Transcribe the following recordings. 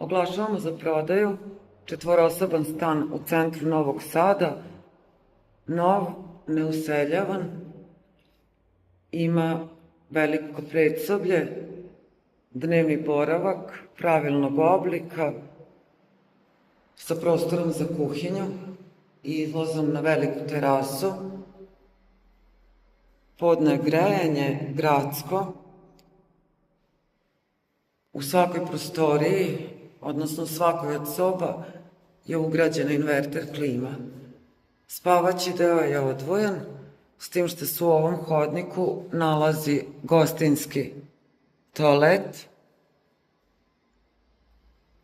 Oglašavamo za prodaju četvorosoban stan u centru Novog Sada, nov, neuseljavan, ima veliko predsoblje, dnevni boravak, pravilnog oblika, sa prostorom za kuhinju i izlazom na veliku terasu, podne grejanje, gradsko, u svakoj prostoriji, odnosno u svakoj od soba, je ugrađena inverter klima. Spavaći deo je odvojen, s tim što se u ovom hodniku nalazi gostinski toalet,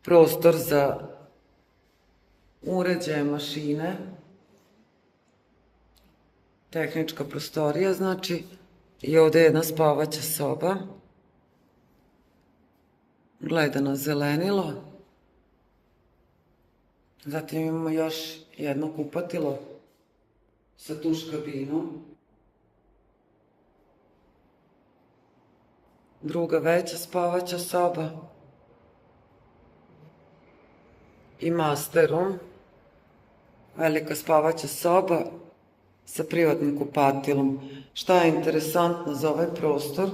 prostor za uređaje, mašine, tehnička prostorija, znači, i ovde je jedna spavaća soba, gleda na zelenilo, zatim imamo još jedno kupatilo sa tuš kabinom, druga veća spavaća soba i master room, velika spavaća soba sa privatnim kupatilom. Šta je interesantno za ovaj prostor?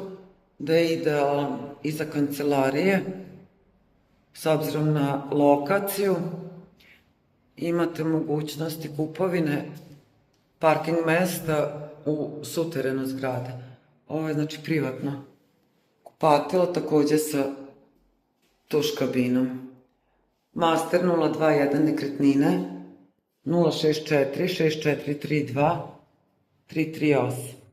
Da je idealan i za kancelarije, s obzirom na lokaciju. Imate mogućnosti kupovine parking mesta u suterenu zgrade. Ovo je znači privatno kupatilo, takođe sa tuš kabinom. Master 021 nekretnine 064 6432 338.